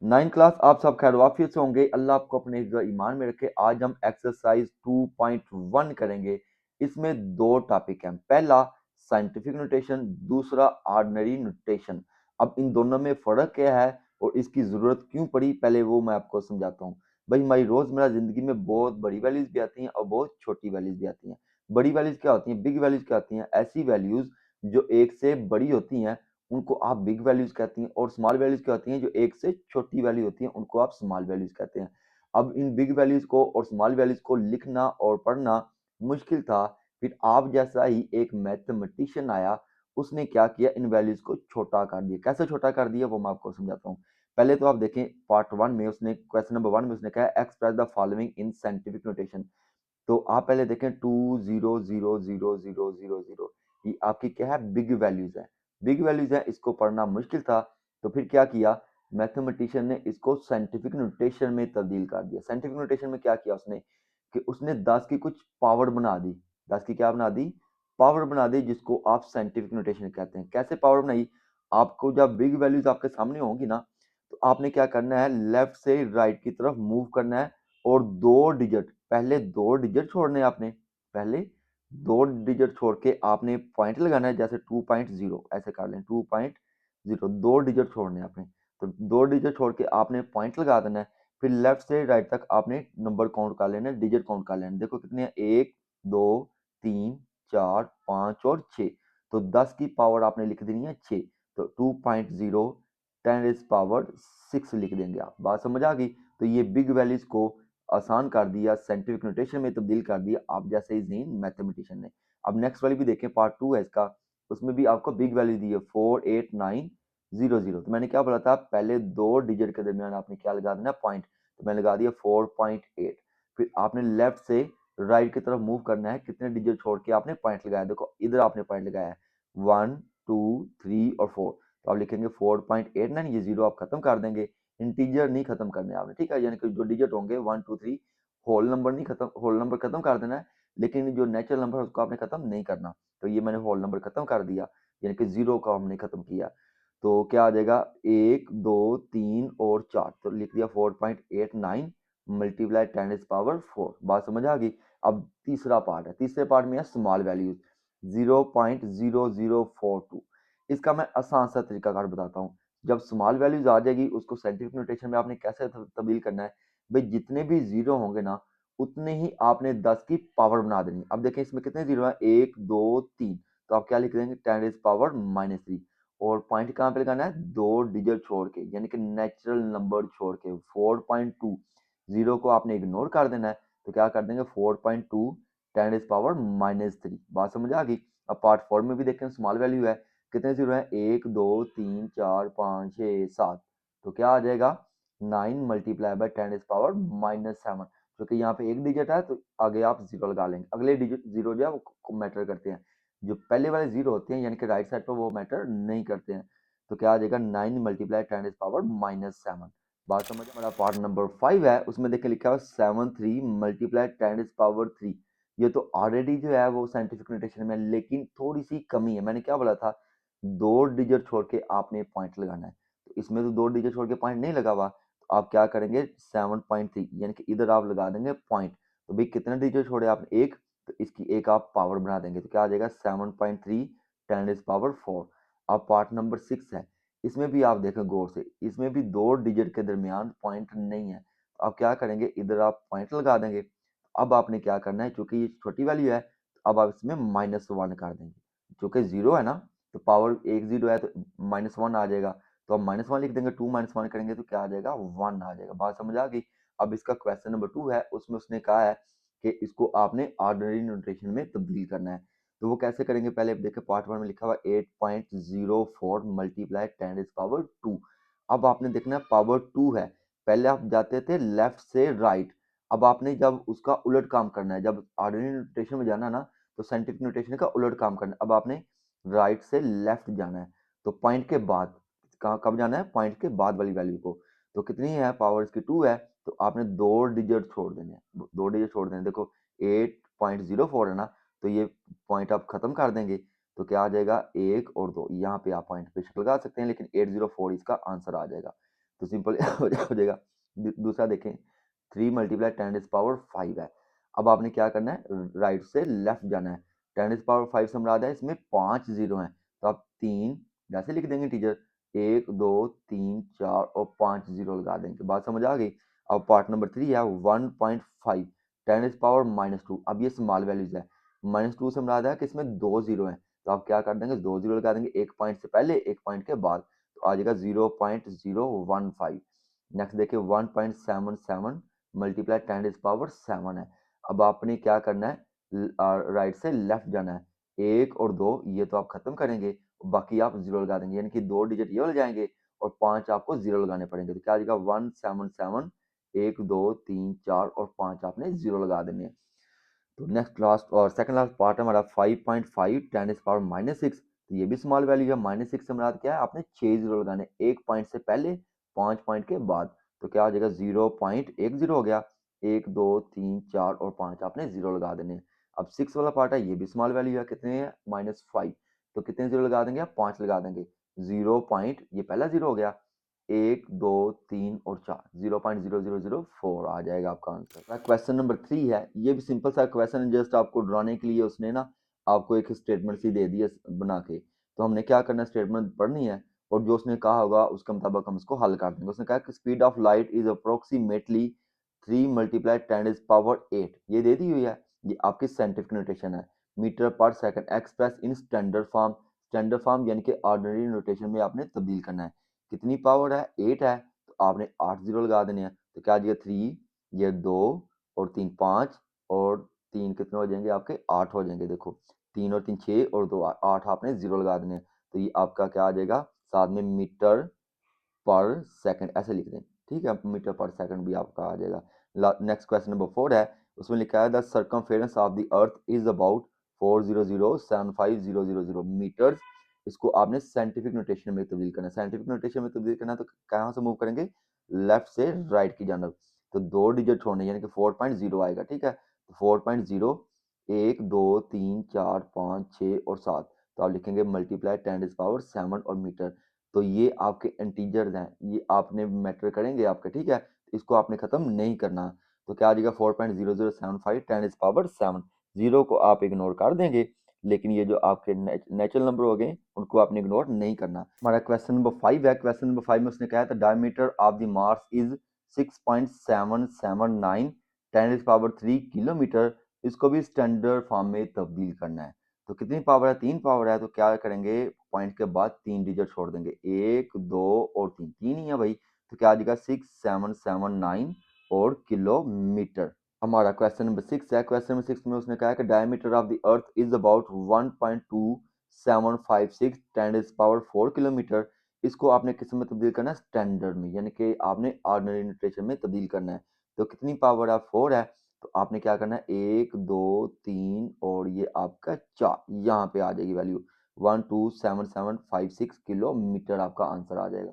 9th class आप सब खैर वाफियत से होंगे। अल्लाह आपको अपने हिफ्ज़ ईमान में रखे। आज हम एक्सरसाइज 2.1 करेंगे। इसमें दो टॉपिक हैं, पहला साइंटिफिक नोटेशन, दूसरा ऑर्डिनरी नोटेशन। अब इन दोनों में फ़र्क क्या है और इसकी ज़रूरत क्यों पड़ी, पहले वो मैं आपको समझाता हूँ। भाई हमारी रोज़मर्रा ज़िंदगी में बहुत बड़ी वैल्यूज़ भी आती हैं और बहुत छोटी वैल्यूज़ भी आती हैं। बड़ी वैल्यूज़ क्या होती हैं, बिग वैल्यूज़ क्या होती हैं, ऐसी वैल्यूज़ जो एक से बड़ी होती हैं उनको आप बिग वैल्यूज कहती हैं, और स्मॉल वैल्यूज क्या होती हैं जो एक से छोटी वैल्यू होती हैं उनको आप स्मॉल वैल्यूज कहते हैं। अब इन बिग वैल्यूज को और स्मॉल वैल्यूज को लिखना और पढ़ना मुश्किल था। फिर आप जैसा ही एक मैथमेटिशियन आया, उसने क्या किया, इन वैल्यूज को छोटा कर दिया। कैसे छोटा कर दिया वो मैं आपको समझाता हूँ। पहले तो आप देखें पार्ट वन में उसने क्वेश्चन नंबर वन में उसने कहा express the following in scientific notation. तो आप पहले देखें 2 0 0 0 0 0 ये आपकी क्या है, बिग वैल्यूज है। बिग वैल्यूज है, इसको पढ़ना मुश्किल था। तो फिर क्या किया, मैथमेटिशियन ने इसको साइंटिफिक नोटेशन में तब्दील कर दिया। साइंटिफिक नोटेशन में क्या किया उसने कि उसने 10 की कुछ पावर बना दी। 10 की क्या बना दी, पावर बना दी, जिसको आप साइंटिफिक नोटेशन कहते हैं। कैसे पावर बनाई, आपको जब बिग वैल्यूज आपके सामने होंगी ना, तो आपने क्या करना है, लेफ्ट से राइट की तरफ मूव करना है और दो डिजिट, पहले दो डिजिट छोड़ने हैं आपने। पहले दो डिजिट छोड़ के आपने पॉइंट लगाना है, जैसे 2.0 ऐसे कर लें, 2.0 दो डिजिट छोड़ने हैं आपने। तो दो डिजिट छोड़ के आपने पॉइंट लगा देना है। फिर लेफ्ट से राइट तक आपने नंबर काउंट कर लेना है, डिजिट काउंट कर लेना है। देखो कितने हैं, 1 2 3 4 5 और 6। तो 10 की पावर आपने लिख देनी है 6। तो 2.0 10 लिख देंगे आप। बात समझ आ गई। तो ये बिग वैल्यूज को आसान कर दिया, साइंटिफिक नोटेशन में तब्दील कर दिया आप जैसे ही ज़हीन मैथमेटिशियन ने। अब नेक्स्ट वाली भी देखें, पार्ट टू है इसका। उसमें भी आपको बिग वैल्यू दी है 48900। तो मैंने क्या बोला था, पहले दो डिजिट के दरमियान आपने क्या लगा देना, पॉइंट। तो मैंने लगा दिया 4.8। फिर आपने लेफ्ट से राइट की तरफ मूव करना है, कितने डिजिट छोड़ के आपने पॉइंट लगाया। देखो इधर आपने पॉइंट लगाया है 1 2 3 और 4। तो आप लिखेंगे 4.89, ये जीरो आप खत्म कर देंगे। इंटीजर नहीं खत्म करने आपने, ठीक है, यानी कि जो डिजिट होंगे 1 2 3 होल नंबर नहीं खत्म, होल नंबर खत्म कर देना है, लेकिन जो नेचुरल नंबर है उसको आपने खत्म नहीं करना। तो ये मैंने होल नंबर खत्म कर दिया, यानी कि जीरो का हमने खत्म किया। तो क्या आ जाएगा, 1 2 3 और 4। तो लिख दिया 4.89 मल्टीप्लाई 10⁻⁴। बात समझ आ गई। अब तीसरा पार्ट है, तीसरे पार्ट में है स्मॉल वैल्यूज 0.0042। इसका मैं आसान सा तरीकाकार बताता हूँ। जब स्मॉल वैल्यूज आ जाएगी, उसको साइंटिफिक नोटेशन में आपने कैसे तब्दील करना है, भाई जितने भी जीरो होंगे ना, उतने ही आपने 10 की पावर बना देनी। अब देखें इसमें कितने जीरो है, 1 2 3। तो आप क्या लिख देंगे, 10⁻⁻3। और पॉइंट कहाँ पे लगाना है, दो डिजिट छोड़ के, यानी कि नेचुरल नंबर छोड़ के 4.2। जीरो को आपने इग्नोर कर देना है। तो क्या कर देंगे, 4.2 10⁻⁻3। बात समझ आ गई। अब पार्ट फोर में भी देखें स्मॉल वैल्यू है, कितने जीरो है, 1 2 3 4 5 6 7। तो क्या आ जाएगा, 9 मल्टीप्लाई बाय 10⁻⁻7। क्योंकि यहाँ पे एक डिजिट है तो आगे आप जीरो लगा लेंगे। अगले डिजिट जीरो जो है वो मैटर करते हैं, जो पहले वाले जीरो होते हैं यानी कि राइट साइड पर, वो मैटर नहीं करते हैं। तो क्या आ जाएगा, 9 मल्टीप्लाई 10⁻⁻7। बात समझ। हमारा पार्ट नंबर 5 है, उसमें देखिए लिखा हुआ 7 3 मल्टीप्लाई 10⁻3। ये तो ऑलरेडी जो है वो साइंटिफिक नोटेशन में, लेकिन थोड़ी सी कमी है। मैंने क्या बोला था, दो डिजिट छोड़ के आपने पॉइंट लगाना है। तो इसमें तो दो डिजिट छोड़ के पॉइंट नहीं लगा हुआ, तो आप क्या करेंगे, 7.3 यानी कि इधर आप लगा देंगे पॉइंट। तो भाई कितने डिजिट छोड़े आपने, एक। तो इसकी एक आप पावर बना देंगे, तो क्या आ जाएगा, 7.3 10⁻⁴। अब पार्ट नंबर 6 है। इसमें भी आप देखें गौर से, इसमें भी दो डिजिट के दरमियान पॉइंट नहीं है। तो आप क्या करेंगे, इधर आप पॉइंट लगा देंगे। अब आपने क्या करना है, चूंकि ये छोटी वैल्यू है, तो अब आप इसमें -1 कर देंगे। चूंकि जीरो है ना, तो पावर एक जीरो है तो -1 आ जाएगा। तो अब -1 लिख देंगे, 2 - 1 करेंगे तो क्या आ जाएगा, 1 आ जाएगा। बात समझ आ गई। अब इसका क्वेश्चन नंबर 2 है, उसमें उसने कहा है कि इसको आपने ऑर्डिनरी नोटेशन में तब्दील करना है। तो वो कैसे करेंगे, पहले देखिए पार्ट वन में लिखा हुआ 8.04 मल्टीप्लाई 10⁻²। अब आपने देखना है पावर 2 है। पहले आप जाते थे लेफ्ट से राइट, अब आपने जब उसका उलट काम करना है, जब ऑर्डिनरी नोटेशन में जाना ना, तो साइंटिफिक नोटेशन का उलट काम करना है। अब आपने राइट से लेफ्ट जाना है, तो पॉइंट के बाद, कहाँ कब जाना है, पॉइंट के बाद वाली वैल्यू को। तो कितनी है पावर, इसकी 2 है। तो आपने दो डिजिट छोड़ देने हैं, दो डिजिट छोड़ देने। देखो 8.04 है ना, तो ये पॉइंट आप खत्म कर देंगे। तो क्या आ जाएगा, 1 और 2। यहाँ पे आप पॉइंट बेशक लगा सकते हैं, लेकिन 804 इसका आंसर आ जाएगा। तो सिंपल हो जाएगा। दूसरा देखें, 3 मल्टीप्लाई 10⁵ है। अब आपने क्या करना है, राइट से लेफ्ट जाना है। 10⁵ से मुराद है इसमें 5 जीरो हैं, तो आप 3 वैसे लिख देंगे टीचर, 1 2 3 4 और 5 जीरो लगा देंगे। बात समझ आ गई। अब पार्ट नंबर 3 है 1.5 10⁻²। अब ये स्मॉल वैल्यूज है, -2 से मुराद है कि इसमें 2 जीरो हैं, तो आप क्या कर देंगे, 2 जीरो लगा देंगे, एक पॉइंट से पहले एक पॉइंट के बाद, तो आ जाएगा 0.015। नेक्स्ट देखिए 1.77 मल्टीप्लाई 10⁻7 है। अब आपने क्या करना है, राइट से लेफ्ट जाना है। 1 और 2 ये तो आप खत्म करेंगे, बाकी आप जीरो लगा देंगे, यानी कि 2 डिजिट ये हो जाएंगे और 5 आपको जीरो लगाने पड़ेंगे। तो क्या आ जाएगा 177, 1 2 3 4 और 5 आपने जीरो लगा देने हैं। तो नेक्स्ट लास्ट और सेकंड लास्ट पार्ट है हमारा 5.5 10⁻⁻6। तो ये भी स्मॉल वैल्यू है। -6 से मुराद क्या है, आपने 6 जीरो लगाने, एक पॉइंट से पहले 5 पॉइंट के बाद, तो क्या आ जाएगा 0.10 हो गया। 1 2 3 4 और 5 आपने जीरो लगा देने हैं। अब 6 वाला पार्ट है, ये भी स्मॉल वैल्यू है, कितने हैं, -5, तो कितने जीरो लगा देंगे आप, 5 लगा देंगे। 0 पॉइंट, ये पहला जीरो हो गया, 1 2 3 और 4, 0.0004 आ जाएगा आपका आंसर। क्वेश्चन नंबर 3 है, ये भी सिंपल सा क्वेश्चन है, जस्ट आपको डराने के लिए उसने ना आपको एक स्टेटमेंट सी दे दी है बना के, तो हमने क्या करना है, स्टेटमेंट पढ़नी है और जो उसने कहा होगा उसके मुताबिक हम इसको हल कर देंगे। उसने कहा कि speed of light is approximately 3 multiply 10⁸ ये दे दी हुई है, ये आपकी साइंटिफिक नोटेशन है। मीटर पर second express in standard form, standard form यानी कि ऑर्डिनरी नोटेशन में आपने तब्दील करना है। कितनी पावर है, 8 है, तो आपने 8 जीरो लगा देने हैं, तो क्या आ जाएगा 3, ये 2 और 3 5 और 3 कितने हो जाएंगे आपके, 8 हो जाएंगे। देखो 3 और 3 6 और 2 8 आपने जीरो लगा देने हैं, तो ये आपका क्या आ जाएगा, साथ में मीटर पर सेकंड ऐसे लिख दें, ठीक है, मीटर पर सेकंड भी आपका आ जाएगा। नेक्स्ट क्वेश्चन नंबर 4 है, उसमें लिखा है the circumference of the earth is about 400,75000 metres. इसको आपने साइंटिफिक नोटेशन में तब्दील करना है। साइंटिफिक नोटेशन में तब्दील करना है तो कहाँ से मूव करेंगे, लेफ्ट से राइट की जानब, तो 2 डिजिट छोड़ने यानी कि 4.0 आएगा, ठीक है, तो 4.0 1 2 3 4 5 6 और 7, तो आप लिखेंगे मल्टीप्लाई 10⁻7 और मीटर। तो ये आपके इंटीजर्स हैं, ये आपने मैटर करेंगे आपके, ठीक है, इसको आपने खत्म नहीं करना। तो क्या आ जाएगा 4.0075 10⁻7, जीरो को आप इग्नोर कर देंगे, लेकिन ये जो आपके नेचुरल नंबर हो गए उनको आपने इग्नोर नहीं करना। हमारा क्वेश्चन नंबर 5 है। क्वेश्चन नंबर 5 में उसने कहा था diameter of the Mars is 6.779 10⁻³ kilometre. इसको भी स्टैंडर्ड फॉर्म में तब्दील करना है। तो कितनी पावर है, 3 पावर है, तो क्या करेंगे, पॉइंट के बाद 3 डिजिट छोड़ देंगे, 1 2 और 3, 3 ही है भाई, तो क्या आ जाएगा 6779 और किलोमीटर। हमारा क्वेश्चन नंबर 6 है। क्वेश्चन नंबर 6 में उसने कहा कि diameter of the earth is about 1.2756 10⁻⁴ kilometre. इसको आपने किस में तब्दील करना है, स्टैंडर्ड में, यानी कि आपने ऑर्डिनरी नोटेशन में तब्दील करना है। तो कितनी पावर है, 4 है, तो आपने क्या करना है, 1 2 3 और ये आपका 4, यहाँ पे आ जाएगी वैल्यू 12776 किलोमीटर आपका आंसर आ जाएगा।